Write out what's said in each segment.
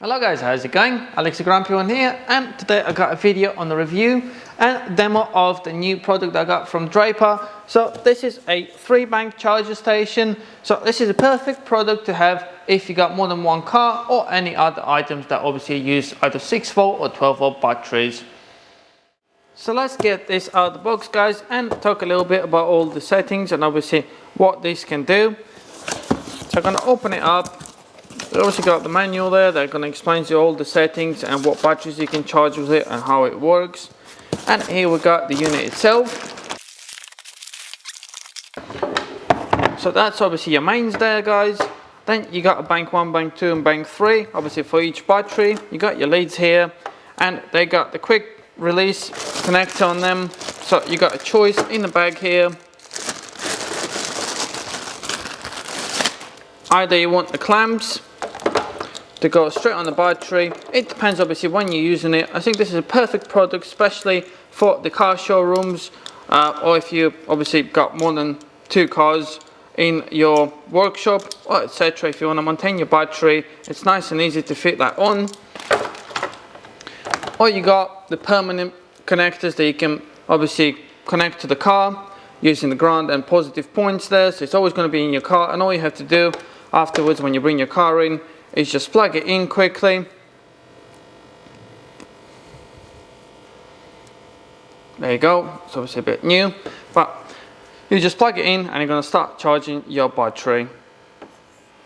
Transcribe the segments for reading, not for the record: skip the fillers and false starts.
Hello guys, how's it going? AlexTheGrumpyOne here, and today I got a video on the review and demo of the new product I got from Draper. So this is a 3-bank charger station. So this is a perfect product to have if you got more than one car or any other items that obviously use either 6-volt or 12-volt batteries. So let's get this out of the box guys and talk a little bit about all the settings and obviously what this can do. So I'm going to open it up. We also got the manual there that going to explain to you all the settings and what batteries you can charge with it and how it works. And here we got the unit itself. So that's obviously your mains there guys. Then you got a bank 1, bank 2 and bank 3 obviously for each battery. You got your leads here and they got the quick release connector on them. So you got a choice in the bag here. Either you want the clamps to go straight on the battery. It depends obviously when you're using it. I think this is a perfect product especially for the car showrooms or if you obviously got more than 2 cars in your workshop or etc. If you want to maintain your battery, it's nice and easy to fit that on. Or you got the permanent connectors that you can obviously connect to the car using the ground and positive points there, so it's always going to be in your car, and all you have to do afterwards when you bring your car in is just plug it in quickly. There you go. It's obviously a bit new, but you just plug it in and you're going to start charging your battery.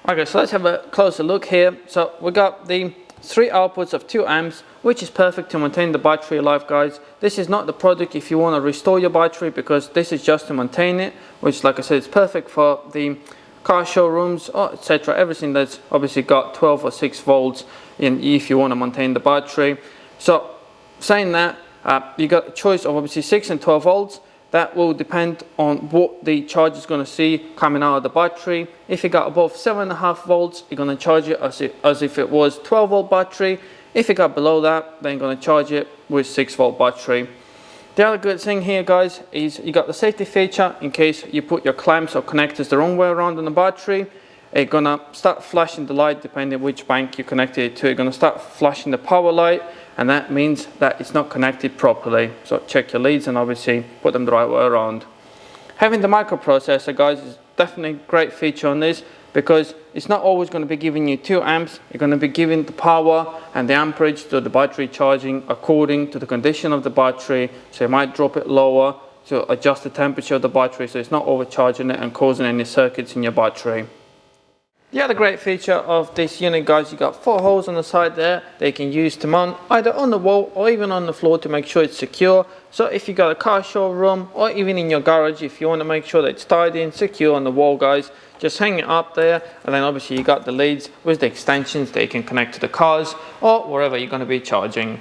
Okay, so let's have a closer look here. So we got the 3 outputs of 2 amps, which is perfect to maintain the battery life guys. This is not the product if you want to restore your battery, because this is just to maintain it, which like I said is perfect for the car showrooms or etc. Everything that's obviously got 12 or 6 volts in if you want to maintain the battery. So saying that, you got a choice of obviously 6 and 12 volts. That will depend on what the charger is going to see coming out of the battery. If you got above 7.5 volts, you're going to charge it as if it was 12 volt battery. If you got below that, then you're going to charge it with 6 volt battery. The other good thing here guys is you got the safety feature in case you put your clamps or connectors the wrong way around on the battery. It's going to start flashing the light depending which bank you connected it to. You're going to start flashing the power light, and that means that it's not connected properly. So check your leads and obviously put them the right way around. Having the microprocessor guys is definitely a great feature on this, because it's not always going to be giving you 2 amps. You're going to be giving the power and the amperage to the battery charging according to the condition of the battery. So you might drop it lower to adjust the temperature of the battery so it's not overcharging it and causing any circuits in your battery. The other great feature of this unit guys, you got 4 holes on the side there they can use to mount either on the wall or even on the floor to make sure it's secure. So if you got a car showroom or even in your garage, if you want to make sure that it's tied in secure on the wall guys, just hang it up there, and then obviously you got the leads with the extensions that you can connect to the cars or wherever you're going to be charging.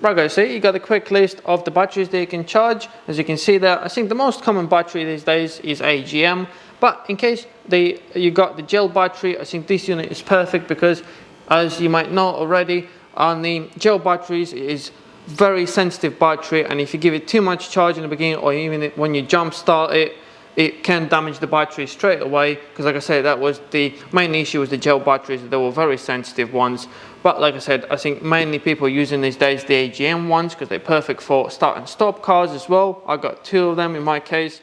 Right guys, so you got a quick list of the batteries that you can charge. As you can see there, I think the most common battery these days is AGM, but in case you got the gel battery, I think this unit is perfect, because as you might know already, on the gel batteries it is very sensitive battery, and if you give it too much charge in the beginning or even when you jump start it, it can damage the battery straight away, because like I said, that was the main issue with the gel batteries. They were very sensitive ones. But like I said, I think mainly people are using these days the AGM ones because they're perfect for start and stop cars as well. I got 2 of them in my case.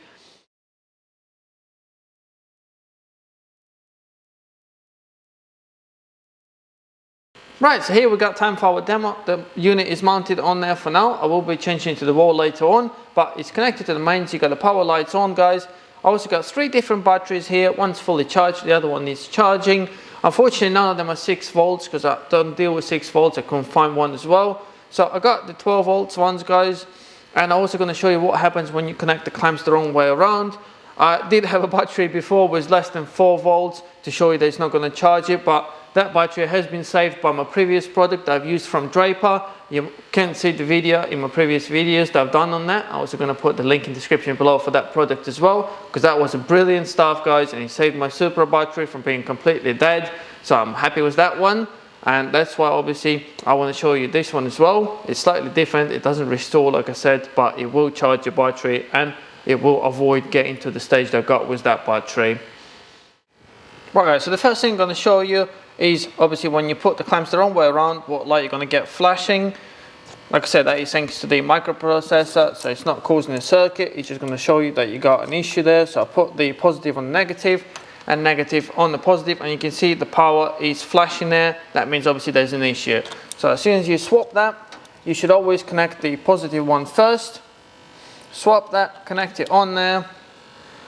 Right, so here we got time for our demo. The unit is mounted on there for now. I will be changing it to the wall later on, but it's connected to the mains. You got the power lights on guys. I also got 3 different batteries here. One's fully charged, the other one needs charging. Unfortunately none of them are 6 volts because I don't deal with 6 volts. I couldn't find one as well. So I got the 12 volts ones guys, and I'm also going to show you what happens when you connect the clamps the wrong way around. I did have a battery before with less than 4 volts to show you that it's not going to charge it, but that battery has been saved by my previous product that I've used from Draper. You can see the video in my previous videos that I've done on that. I'm also going to put the link in the description below for that product as well, because that was a brilliant stuff guys, and it saved my Supra battery from being completely dead. So I'm happy with that one, and that's why obviously I want to show you this one as well. It's slightly different. It doesn't restore like I said, but it will charge your battery and it will avoid getting to the stage that I got with that battery. Right guys, so the first thing I'm going to show you is obviously when you put the clamps the wrong way around, what light you're going to get flashing. Like I said, that is thanks to the microprocessor, so it's not causing a circuit, it's just going to show you that you got an issue there. So I put the positive on the negative and negative on the positive, and you can see the power is flashing there. That means obviously there's an issue. So as soon as you swap that, you should always connect the positive one first. Swap that, connect it on there,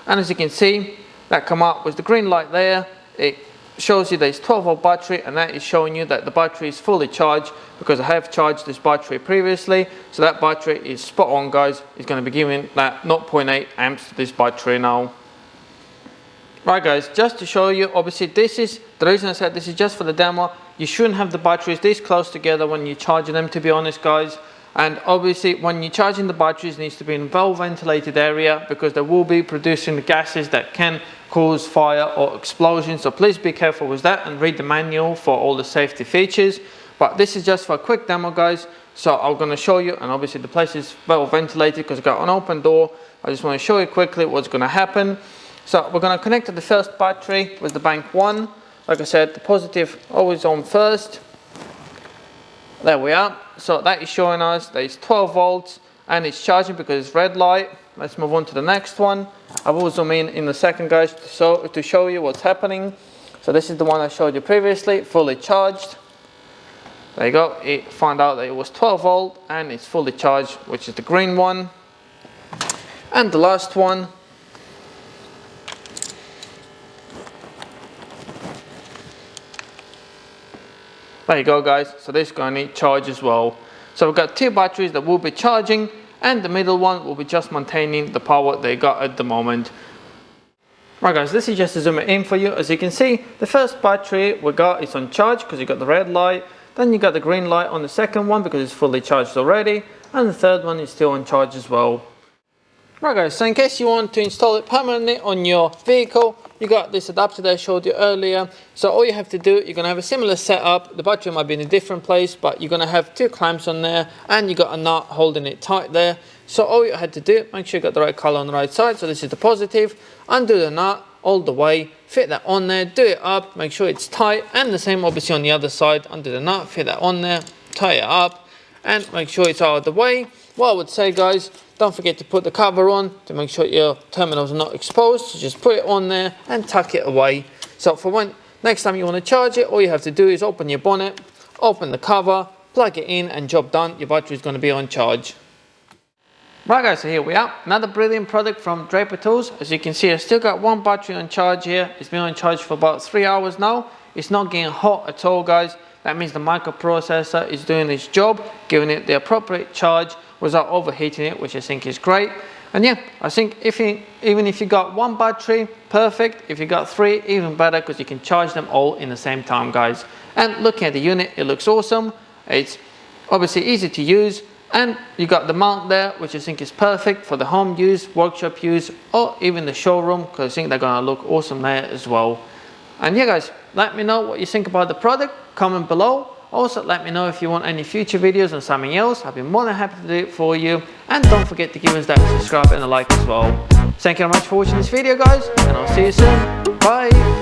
and as you can see, that come up with the green light there. It shows you there's 12-volt battery, and that is showing you that the battery is fully charged, because I have charged this battery previously. So that battery is spot on, guys. It's going to be giving that 0.8 amps to this battery now. Right guys, just to show you, obviously this is the reason I said this is just for the demo. You shouldn't have the batteries this close together when you're charging them, to be honest guys. And obviously when you're charging the batteries, it needs to be in a well ventilated area, because they will be producing the gases that can cause fire or explosion. So please be careful with that and read the manual for all the safety features. But this is just for a quick demo guys. So I'm going to show you, and obviously the place is well ventilated because I've got an open door. I just want to show you quickly what's going to happen. So we're going to connect to the first battery with the bank 1. Like I said, the positive always on first. There we are. So that is showing us that it's 12 volts and it's charging because it's red light. Let's move on to the next one. I will zoom in a second guys to show you what's happening. So this is the one I showed you previously, fully charged. There you go. It found out that it was 12 volt and it's fully charged, which is the green one. And the last one. There you go guys, so this is going to need charge as well. So we've got two batteries that will be charging, and the middle one will be just maintaining the power they got at the moment. Right guys, this is just to zoom it in for you. As you can see, the first battery we got is on charge because you got the red light. Then you got the green light on the second one because it's fully charged already. And the third one is still on charge as well. Right guys, so in case you want to install it permanently on your vehicle, you got this adapter that I showed you earlier. So all you have to do, you're going to have a similar setup. The battery might be in a different place, but you're going to have two clamps on there and you got a nut holding it tight there. So all you had to do, make sure you got the right color on the right side. So this is the positive. Undo the nut all the way, fit that on there, do it up, make sure it's tight, and the same obviously on the other side. Undo the nut, fit that on there, tie it up, and make sure it's out of the way. What I would say guys, don't forget to put the cover on to make sure your terminals are not exposed. So just put it on there and tuck it away. So for when next time you want to charge it, all you have to do is open your bonnet, open the cover, plug it in, and job done. Your battery is going to be on charge. Right guys, so here we are. Another brilliant product from Draper Tools. As you can see, I've still got one battery on charge here. It's been on charge for about 3 hours now. It's not getting hot at all guys. That means the microprocessor is doing its job, giving it the appropriate charge without overheating it, which I think is great. And yeah, I think even if you got one battery, perfect. If you got three, even better, because you can charge them all in the same time guys. And looking at the unit, it looks awesome. It's obviously easy to use, and you got the mount there, which I think is perfect for the home use, workshop use, or even the showroom, because I think they're gonna look awesome there as well. And yeah guys, let me know what you think about the product, comment below. Also let me know if you want any future videos on something else. I'll be more than happy to do it for you. And don't forget to give us that subscribe and a like as well. Thank you very much for watching this video guys, and I'll see you soon. Bye.